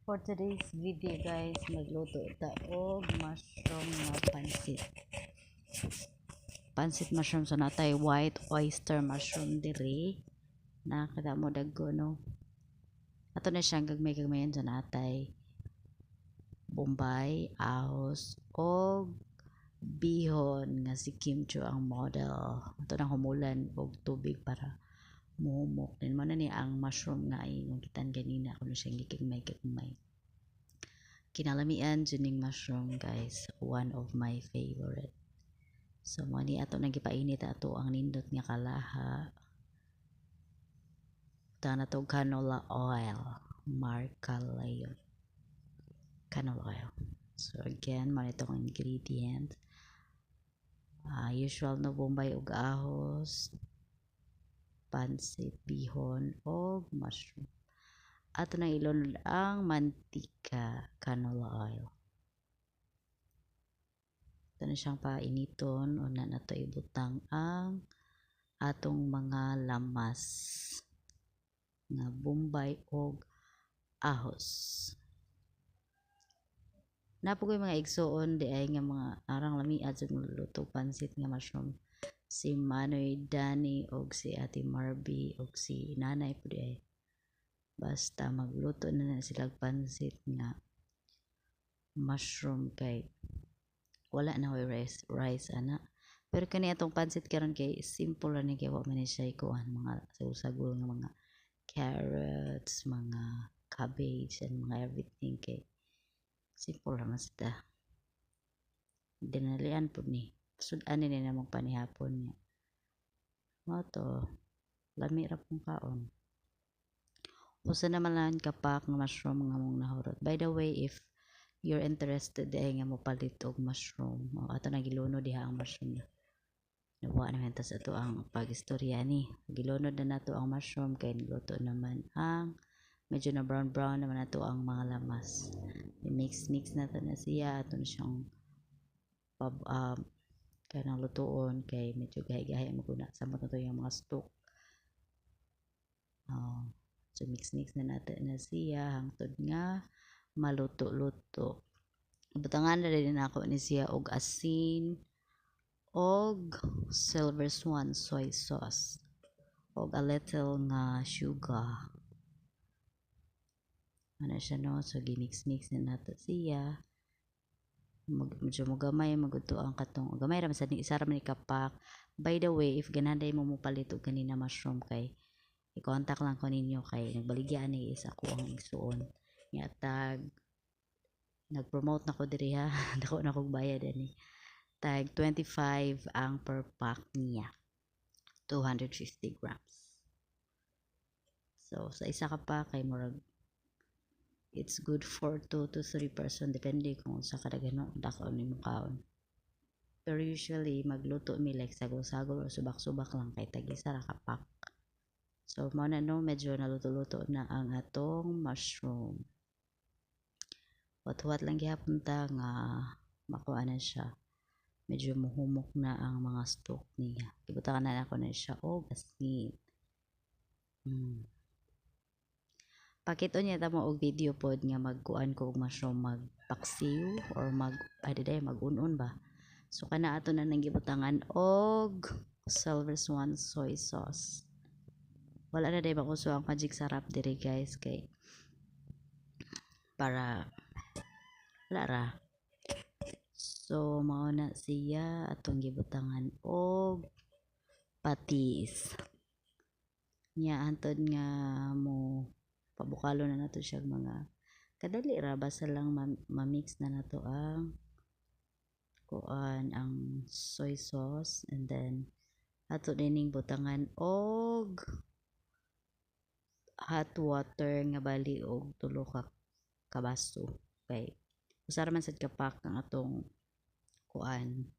For today's video guys, magluto ta og mushroom na pansit. Pansit mushroom so natay white oyster mushroom diri. Nakakita mo dagko no. Ato na siyang gagmay-gagmayan so natay bombay, ahos og bihon nga si Kim Cho ang model. Ato nang humulan og tubig para muhumok. Then mo na ni ang mushroom nga ay kitan ganina kuno siyang gigmay-gagmay. Kinalamian juning mushroom guys, one of my favorite. So mo ni ato nagipainit ato ang nindot nga kalaha. Ta na to canola oil, marka layon. Canola oil. So again, mo itong ingredient. Usual na bombay ug ahos, pansit, bihon og mushroom. Ato na ilunod ang mantika, canola oil. Ito na siyang painiton. Una na ito ibutang ang atong mga lamas nga bombay og ahos. Napo ko mga igsoon di ay nga mga arang lamiad sa luto pansit nga mushroom. Si Manoy Dani og si Ate Marby og si Nanay po di ay. Basta magluto na sila pansit nga mushroom kay wala na rice ana. Pero kani atong pansit karon kay simple ra ni kay wa man siya kuan mga sagol nga mga carrots, mga cabbage and mga everything kay simple ra man sita. Dinalian po ni. Sudan ni na magpanihapon niya. Mo to lami ra pong kaon. Usa naman lang kapak nga mushroom nga mong nahurot. By the way, if you're interested nga mo palit og mushroom, ato na gilunod diha ang mushroom. Nabuha naman tas ato ang pag-istorya ni. Gilunod na nato ang mushroom kay niluto naman ang medyo na brown naman nato ang mga lamas. I-mix nato na siya ato na siyang kanang lutuon kay medyo gahi-gahi mo kuna sa mo to yung mga stock. So mix na natin na siya hangtod nga maluto-luto. Butangan na rin ako ni siya og asin og silver swan soy sauce og a little nga sugar. Ano siya no? So gimix na nato siya. Medyo mo gamay maguto ang katong gamay ra sa isa ra man kapak. By the way, if ganaday mo palit og kanina mushroom kay i-contact lang ko ninyo kay nagbaligyan ni isa ko ang igsuon nga tag nag-promote na ko diri ha. Dako na kog bayad ani. Tag 25 ang per pack niya. 250 grams. So sa isa ka pa kay murag it's good for 2 to 3 person depende kung sa kadaghan dako ni mo kaon. Pero usually magluto mi like sagol-sagol o subak-subak lang kay tag isa ra ka pack. So, mo na no, medyo naluto-luto na ang atong mushroom. Wat-wat lang gihapon ta nga makuha na siya. Medyo muhumok na ang mga stock niya. Ibutakan na ako na siya og asin. Pakito niya ta mo og video pod nga magkuan ko og mushroom magpaksiw or mag-unon ba. So kana ato na nang gibutangan og silver swan soy sauce. Wala na day makuso ang magic sarap diri guys kay para wala ra. So mao na siya atong gibutangan og patis. Nya antod nga mo pabukalo na nato siya mga kadali ra basta lang ma-mix na nato ang kuan ang soy sauce and then ato dining butangan og hot water nga bali og 3 ka baso kay usara man sad kapak ang atong kuan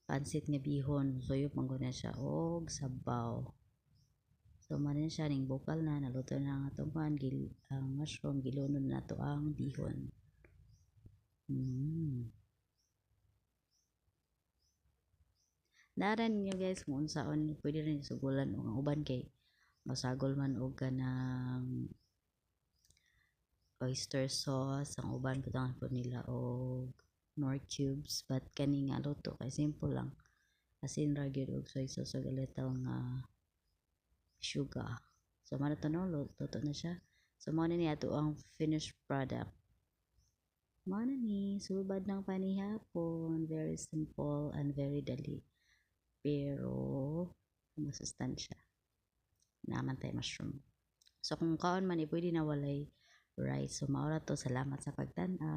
pansit nga bihon suyop man na siya og sabaw. So man siya ning bukal na naluto na ang atong kuan ang mushroom gilunod na to ang bihon. Naran niyo guys kung unsaon pwede rin sugulan og ang uban kay masagol man og kanang oyster sauce, ang uban butangan po nila og nor cubes, but kani nga luto kay simple lang. Asin ra gyud og soy sauce ug a little nga sugar. So mano to no, luto na siya. So mao na ni ato ang finished product. Mao na ni subad ng panihapon, very simple and very dali. Pero masustansya. Naman tayo mushroom. So kung kaon man pwede na walay rice. So maura to, salamat sa pagtan-aw.